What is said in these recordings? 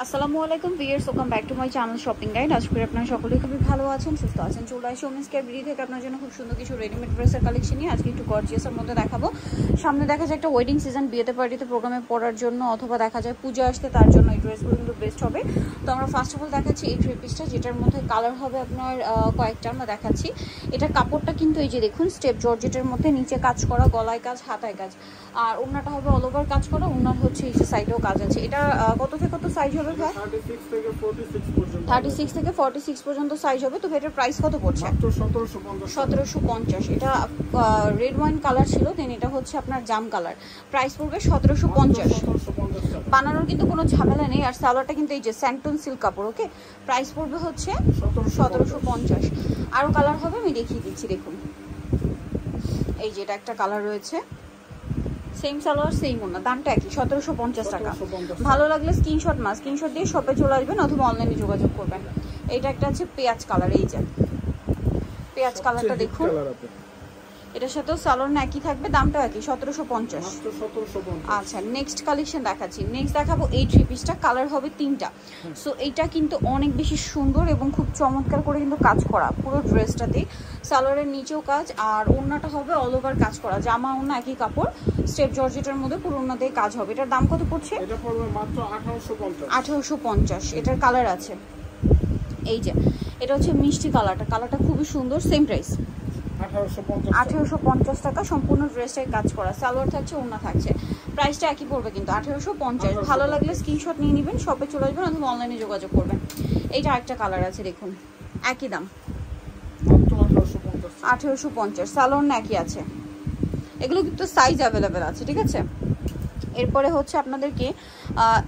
আসসালামু আলাইকুম viewers, welcome back to my channel shopping guide. আশা করি আপনারা সকলেই খুবই ভালো আছেন, সুস্থ আছেন। চলে আসি ওমেন্স কেয়ার বিডি থেকে আপনার জন্য খুব সুন্দর কিছু রেডিমেড ড্রেসের কালেকশন নিয়ে আজকে একটু গর্জিয়াসের মধ্যে দেখাবো। সামনে দেখা যায় একটা ওয়েডিং সিজন, বিয়েতে পার্টিতে প্রোগ্রামে পড়ার জন্য, অথবা দেখা যায় পূজা আসতে, তার জন্য এই ড্রেসগুলো কিন্তু বেস্ট হবে। তো আমরা ফার্স্ট অফ অল দেখাচ্ছি এই থ্রি পিসটা, যেটার মধ্যে কালার হবে আপনার কয়েকটা আমরা দেখাচ্ছি। এটার কাপড়টা কিন্তু এই যে দেখুন স্টেপ জর্জেটের মধ্যে, নিচে কাজ করা, গলায় কাজ, হাতায় কাজ, আর ওড়নাটা হবে অল ওভার কাজ করা। ওড়নার হচ্ছে এই যে সাইডেও কাজ আছে। এটা কত থেকে কত সাইজ হবে ভাই? 36 থেকে 46 পর্যন্ত সাইজ হবে। তো এটার প্রাইস কত পড়ছে? 1750। এটা রেড ওয়াইন কালার ছিল, দেন এটা হচ্ছে আপনার জাম কালার। প্রাইস পড়বে 1750। বানানোর কিন্তু কোনো ঝামেলা নেই। আর সালোয়ারটা কিন্তু এই যে স্যান্টন সিল্ক কাপড়। ওকে, প্রাইস পড়বে হচ্ছে 1750। আরও কালার হবে, আমি দেখিয়ে দিচ্ছি। দেখুন এই যে এটা একটা কালার রয়েছে, সেম সালোয়ার সেম ওড়না, দামটা একই, 1750 টাকা। ভালো লাগলে স্ক্রিনশট দিয়ে শপে চলে আসবেন অথবা অনলাইনে যোগাযোগ করবেন। এইটা একটা আছে পেঁয়াজ কালার, এই যে পেঁয়াজ কালারটা দেখুন, এটার সাথেও সালোয়ার একই থাকবে, দামটা একই, 1750। আচ্ছা, নেক্সট কালেকশন দেখাচ্ছি। নেক্সট দেখাবো এই থ্রি পিসটা, কালার হবে তিনটা। সো এইটা কিন্তু অনেক বেশি সুন্দর এবং খুব চমৎকার করে কিন্তু কাজ করা পুরো ড্রেসটাতে। সালোয়ারের নিচেও কাজ, আর ওড়নাটা হবে অল ওভার কাজ করা, জামা ওড়না একই কাপড়, স্টেপ জর্জেটের মধ্যে পুরো ওড়না দিয়ে কাজ হবে। এটার দাম কত পড়ছে? এটা পড়বে মাত্র 1850। এটার কালার আছে এই যে, এটা হচ্ছে মিষ্টি কালারটা, কালারটা খুবই সুন্দর। সেম প্রাইস 1850 টাকা। সম্পূর্ণ ড্রেসটাই কাজ করা, সালোয়ার থাকছে, ওড়না থাকছে, প্রাইসটা একই পড়বে কিন্তু 1850। ভালো লাগলে স্ক্রিনশট নিয়ে নেবেন, শপে চলে আসবেন অথবা অনলাইনে যোগাযোগ করবেন। এইটা একটা কালার আছে দেখুন, একই দাম 1850। সালোয়ার একই আছে, এগুলো কিন্তু সাইজ অ্যাভেলেবেল আছে, ঠিক আছে। এরপরে হচ্ছে আপনাদেরকে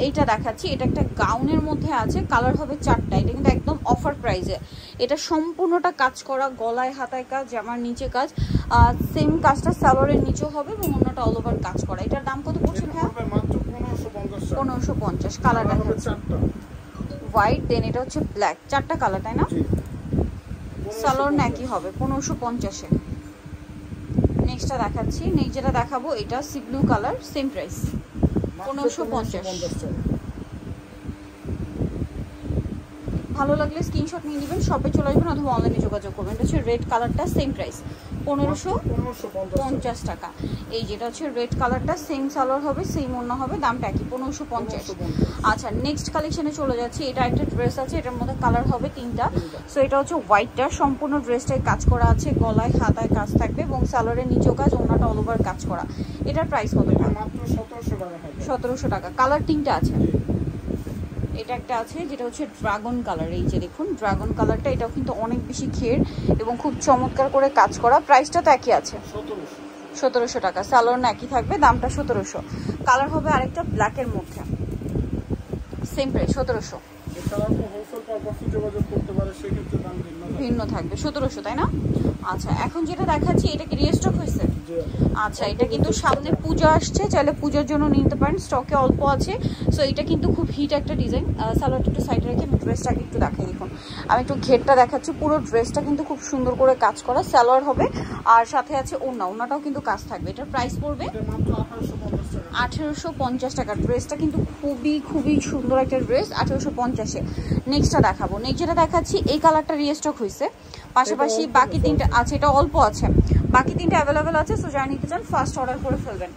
এইটা দেখাচ্ছি। এটা একটা গাউনের মধ্যে আছে, কালার হবে চারটা। এটা কিন্তু একদম অফার প্রাইসে। এটা সম্পূর্ণটা কাজ করা, গলায় হাতায় কাজ, জামার নিচে কাজ, সেম কাজটা সালোয়ারের নিচেও হবে এবং অন্যটা অল ওভার কাজ করা। এটার দাম কত পড়ছে ভাই? 1550। কালার দেখাচ্ছে হোয়াইট, দেন এটা হচ্ছে ব্ল্যাক, চারটা কালার, তাই না? সালোয়ার একই হবে, 1550-এ। নেক্সটটা দেখাচ্ছি। নেক্সট যেটা দেখাবো এটা C blue colour, same price 1550। ভালো লাগলে স্ক্রিনশট নিয়ে নেবেন, শপে চলে আসবেন অথবা অনলাইনে যোগাযোগ করবেন। এটা হচ্ছে রেড কালারটা, সেম প্রাইস 1550 টাকা। এই যেটা হচ্ছে রেড কালারটা, সেম সালোয়ার হবে, সেম ওড়না হবে, দামটা একই, 1550। আচ্ছা, নেক্সট কালেকশনে চলে যাচ্ছি। এটা একটা ড্রেস আছে, এটার মধ্যে কালার হবে তিনটা। সো এটা হচ্ছে হোয়াইটটা, সম্পূর্ণ ড্রেসটায় কাজ করা আছে, গলায় হাতায় কাজ থাকবে এবং সালোয়ারের নিচেও কাজ, ওড়নাটা অল ওভার কাজ করা। এটার প্রাইস কত? 1700 টাকা। কালার তিনটা আছে। এটা একটা আছে যেটা হচ্ছে ড্রাগন কালার, এই যে দেখুন ড্রাগন কালারটা, এটাও কিন্তু অনেক বেশি ঘের এবং খুব চমৎকার করে কাজ করা। প্রাইসটা তো একই আছে, 1700 টাকা। সালোয়ার একই থাকবে, দামটা 1700। কালার হবে আরেকটা ব্ল্যাকের মধ্যে, সেম প্রাইস 1700। ভিন্ন থাকবে 1700, তাই না? আচ্ছা, এখন যেটা দেখাচ্ছি এটা কি রিস্টক হয়েছে? আচ্ছা, এটা কিন্তু সামনে পূজা আসছে, চাইলে পূজার জন্য নিতে পারেন, স্টকে অল্প আছে। সো এটা কিন্তু খুব হিট একটা ডিজাইন। সালোয়ারটা একটু সাইডে রেখে আমি ড্রেসটাকে একটু দেখাই। দেখুন আমি একটু ঘেরটা দেখাচ্ছি, পুরো ড্রেসটা কিন্তু খুব সুন্দর করে কাজ করা, সালোয়ার হবে আর সাথে আছে ওড়না, ওড়নাটাও কিন্তু কাজ থাকবে। এটার প্রাইস পড়বে 1850 টাকা। ড্রেসটা কিন্তু খুবই সুন্দর একটা ড্রেস, 1850-এ। নেক্সটটা দেখাবো। নেক্সট যেটা দেখাচ্ছি এই কালারটা রিস্টক হয়েছে, পাশাপাশি বাকি তিনটা আছে, এটা অল্প আছে, বাকি তিনটা অ্যাভেলেবেল আছে। সো যারা নিতে চান ফার্স্ট অর্ডার করে ফেলবেন।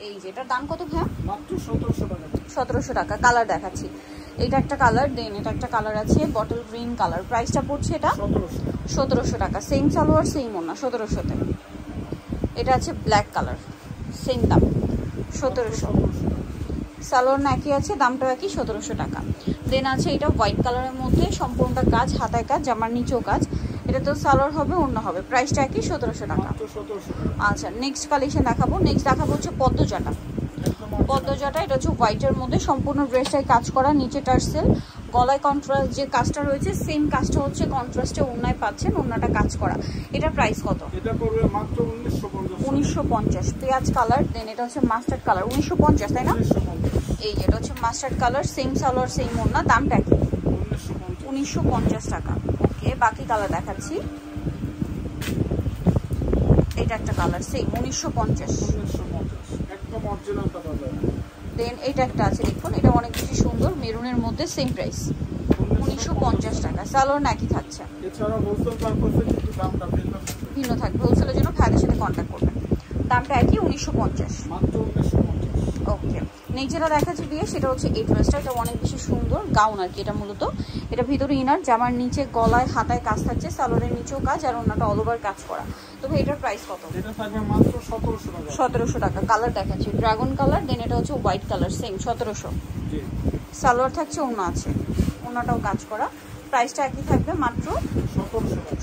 এই যে এটার দাম কত ভাইয়া? মাত্র 1700 টাকা। কালার দেখাচ্ছি, এটা একটা কালার, দেন এটা একটা কালার আছে বটল গ্রিন কালার। প্রাইসটা পড়ছে এটা 1700 টাকা। সেম সালোয়ার সেম ওড়না, 1700-তে। এটা আছে ব্ল্যাক কালার, সেম দাম 1700। সালোয়ার একই আছে, দামটাও একই, 1700 টাকা। দেন আছে এটা হোয়াইট কালারের মধ্যে, সম্পূর্ণটা কাজ, হাতায় কাজ, জামার নিচেও কাজ, এটা তো সালোয়ার হবে, ওড়না হবে, প্রাইসটা একই, 1700 টাকা। আচ্ছা, নেক্সট কালেকশন দেখাবো। নেক্সট দেখাবো হচ্ছে পদ্মজাটা। এটা হচ্ছে হোয়াইটের মধ্যে, সম্পূর্ণ ড্রেসটাই কাজ করা, নিচে টার্সেল, গলায় কন্ট্রাস্ট যে কাজটা রয়েছে সেম কাজটা হচ্ছে কন্ট্রাস্টে ওড়নায় পাচ্ছেন, ওড়নাটা কাজ করা। এটার প্রাইস কত? এটা পড়বে মাত্র 1950। পেঁয়াজ কালার, দেন এটা হচ্ছে মাস্টার্ড কালার, 1950, তাই না? এই এটা হচ্ছে mustard colour, same salwar same ওড়না, দামটা কি? 1950 টাকা। ওকে, বাকি কালার দেখাচ্ছি। এটা একটা কালার, সেম 1950। একদম অরিজিনালটা পাবেন। দেন এটা একটা আছে দেখুন, এটা অনেক বেশি সুন্দর, মেরুনের মধ্যে সেম প্রাইস 1950 টাকা। সালোয়ার নাকি থাকছে, এছাড়া হোলসেল পারপাসে কিন্তু দামটা ভিন্ন থাকবে। হোলসেলের জন্য ভাইদের সাথে কন্ট্যাক্ট করবেন। দামটা একই 1950, মাত্র 1950। ওকে। নেক্সট যেটা দেখাচ্ছি দিয়ে সেটা হচ্ছে এই ড্রেসটা, এটা অনেক বেশি সুন্দর, গাউন আর কি এটা মূলত। এটা ভিতরে ইনার, জামার নিচে গলায় হাতায় কাজ থাকছে, সালোয়ারের নিচেও কাজ, আর ওনাটা অল ওভার কাজ করা। তবে এটার প্রাইস কত? এটা থাকবে মাত্র 1700 টাকা। 1700 টাকা। কালার দেখাচ্ছি ড্রাগন কালার, দেন এটা হচ্ছে হোয়াইট কালার, সেম 1700। জি, সালোয়ার থাকছে, ওনা আছে, ওনাটাও কাজ করা। প্রাইসটা একই থাকবে মাত্র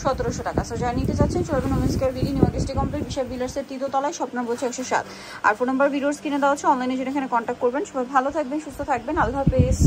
1700 টাকা। সো যারা নিতে চাচ্ছেন চলবেন women's care BD, new ST complex, বিশাল বিলার্সের তৃতীয়তলায়, স্বপ্ন বলছে 107। আর ফোন নাম্বার ভিডিওস কিনে দেওয়া হচ্ছে, অনলাইনে যেটা এখানে কন্ট্যাক্ট করবেন। সবাই ভালো থাকবেন, সুস্থ থাকবেন, আল্লাহ হাফেজ।